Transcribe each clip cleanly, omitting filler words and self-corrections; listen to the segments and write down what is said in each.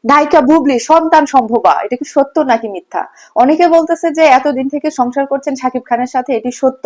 নায়িকা বুবলি সন্তান সম্ভবা, এটা কি সত্য নাকি মিথ্যা? অনেকে বলতেছে যে এতদিন থেকে সংসার করছেন শাকিব খানের সাথে, এটি সত্য।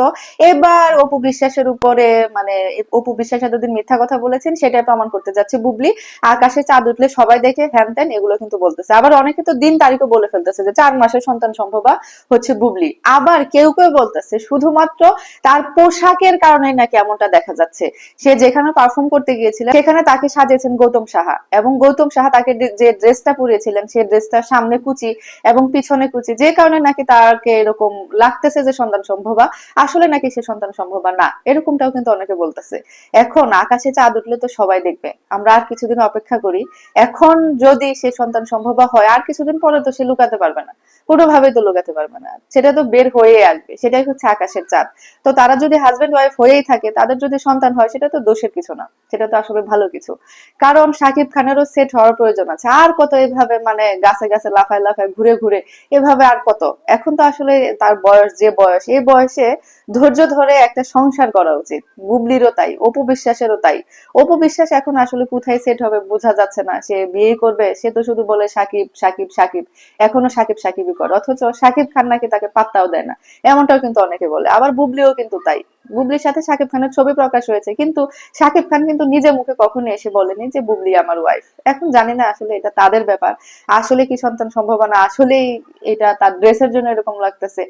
এবার অপু বিশ্বাসের উপরে, মানে অপু বিশ্বাস এতদিন মিথ্যা কথা বলেছেন সেটাই প্রমাণ করতে যাচ্ছে বুবলি। আকাশে চাঁদ উঠলে সবাই দেখে, হ্যান ত্যান এগুলো কিন্তু বলতেছে। আবার অনেকে তো দিন তারিখও বলে ফেলতেছে যে 4 মাসের সন্তান সম্ভবা হচ্ছে বুবলি। আবার কেউ কেউ বলতেছে শুধুমাত্র তার পোশাকের কারণে নাকি এমনটা দেখা যাচ্ছে। সে যেখানে পারফর্ম করতে গিয়েছিলেন সেখানে তাকে সাজিয়েছেন গৌতম সাহা, এবং গৌতম সাহা তাকে যে ড্রেসটা পরিয়েছিলেন সেই ড্রেসটার সামনে কুচি এবং পিছনে কুচি, যে কারণে নাকি তাকে এরকম লাগতেছে যে সন্তান সম্ভবা। আসলে নাকি সে সন্তান সম্ভবা না, এরকমটাও কিন্তু অনেকে বলতেছে। এখন আকাশে চাঁদ উঠলে তো সবাই দেখবে, আমরা আর কিছুদিন অপেক্ষা করি। এখন যদি সে সন্তান সম্ভবা হয়, আর কিছুদিন পরে তো সে লুকাতে পারবে না, কোনোভাবেই তো লুকাতে পারবে না, সেটা তো বের হয়ে আসবে। সেটাই হচ্ছে আকাশের চাঁদ। তো তারা যদি হাজবেন্ড ওয়াইফ হয়েই থাকে, তাদের যদি সন্তান হয়, সেটা তো দোষের কিছু না, সেটা তো আসলে ভালো কিছু। কারণ শাকিব খানেরও সেট হওয়ার প্রয়োজন আছে। আর কত এভাবে মানে গাছে গাছে লাফায় লাফায় ঘুরে ঘুরে এভাবে আর কত? এখন তো আসলে তার বয়স, যে বয়স, এই বয়সে ধৈর্য ধরে একটা সংসার করা উচিত। বুবলিরও তাই, অপু বিশ্বাসেরও তাই। অপু বিশ্বাস এখন আসলে কোথায় সেট হবে বোঝা যাচ্ছে না। সে বিয়ে করবে, সে তো শুধু বলে সাকিব সাকিব সাকিব, এখনো সাকিব সাকিবই করে, অথচ সাকিব খান নাকি তাকে পাত্তাও দেয় না, এমনটাও কিন্তু অনেকে বলে। আবার বুবলিও কিন্তু তাই। বুবলির সাথে শাকিব খানের ছবি প্রকাশ হয়েছে, কিন্তু শাকিব খান কিন্তু নিজে মুখে কখনো এসে বলেনি যে বুবলি আমার ওয়াইফ। এখন জানি না আসলে এটা তাদের ব্যাপার, আসলে কি সন্তান সম্ভাবনা, আসলেই এটা তার ড্রেসের জন্য এরকম লাগতেছে,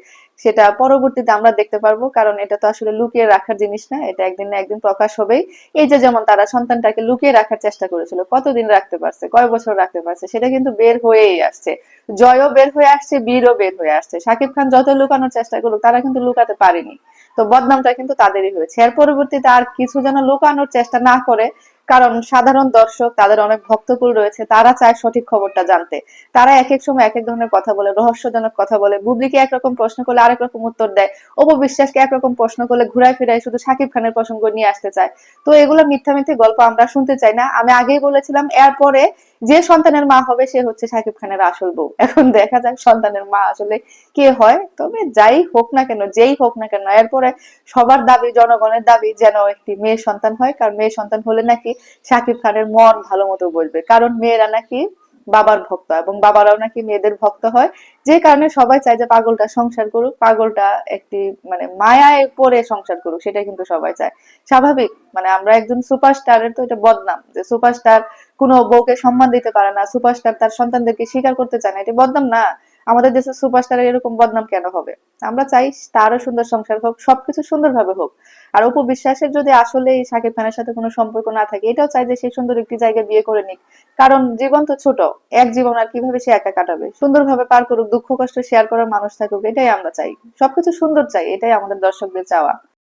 সেটা পরবর্তীতে আমরা দেখতে পারবো। কারণ এটা তো আসলে লুকিয়ে রাখার জিনিস না, এটা একদিন না একদিন প্রকাশ হবেই। এই যে যেমন তারা সন্তানটাকে লুকিয়ে রাখার চেষ্টা করেছিল, কতদিন রাখতে পারছে, কয় বছর রাখতে পারছে, সেটা কিন্তু বের হয়েই আসছে। জয়ও বের হয়ে আসছে, বীরও বের হয়ে আসছে। শাকিব খান যত লুকানোর চেষ্টা করুক, তারা কিন্তু লুকাতে পারেনি। তো বদনামটা কিন্তু তাদেরই হয়েছে। এর পরবর্তীতে আর কিছু যেন লুকানোর চেষ্টা না করে, কারণ সাধারণ দর্শক, তাদের অনেক ভক্তকুল রয়েছে, তারা চায় সঠিক খবরটা জানতে। তারা এক এক সময় এক এক ধরনের কথা বলে, রহস্যজনক কথা বলে। বুবলিকে একরকম প্রশ্ন করলে আরেক রকম উত্তর দেয়, অপু বিশ্বাসকে একরকম প্রশ্ন করলে ঘুরায় ফিরায় শুধু শাকিব খানের প্রসঙ্গ নিয়ে আসতে চায়। তো এগুলো মিথ্যা মিথ্যে গল্প আমরা শুনতে চাই না। আমি আগেই বলেছিলাম, এরপরে যে সন্তানের মা হবে সে হচ্ছে শাকিব খানের আসল বউ। এখন দেখা যাক সন্তানের মা আসলে কে হয়। তবে যাই হোক না কেন, যেই হোক না কেন, এরপরে সবার দাবি, জনগণের দাবি যেন একটি মেয়ে সন্তান হয়। কারণ মেয়ে সন্তান হলে নাকি শাকিব খানের মন ভালো মতো বসবে, কারণ মেয়েরা নাকি বাবার ভক্ত, এবং বাবারাও নাকি মেয়েদের ভক্ত হয়। যে কারণে সবাই চায় যে পাগলটা সংসার করুক, পাগলটা একটি মানে মায়ায় পড়ে সংসার করুক, সেটা কিন্তু সবাই চায়। স্বাভাবিক, মানে আমরা একজন সুপারস্টারের তো এটা বদনাম যে সুপারস্টার কোনো বউকে সম্মান দিতে পারে না, সুপারস্টার তার সন্তানদেরকে স্বীকার করতে চায় না, এটা বদনাম না? আমাদের দেশের সুপারস্টারের এরকম বদনাম কেন হবে? আমরা চাই তারও সুন্দর সংসার হোক, সবকিছু সুন্দরভাবে হোক। আর অপু বিশ্বাসের যদি আসলে শাকিব খানের সাথে কোনো সম্পর্ক না থাকে, এটাও চাই যে সে সুন্দর একটি জায়গায় বিয়ে করে নিক। কারণ জীবন তো ছোট, এক জীবন আর কিভাবে সে একা কাটাবে? সুন্দরভাবে পার করুক, দুঃখ কষ্ট শেয়ার করার মানুষ থাকুক, এটাই আমরা চাই। সবকিছু সুন্দর চাই, এটাই আমাদের দর্শকদের চাওয়া।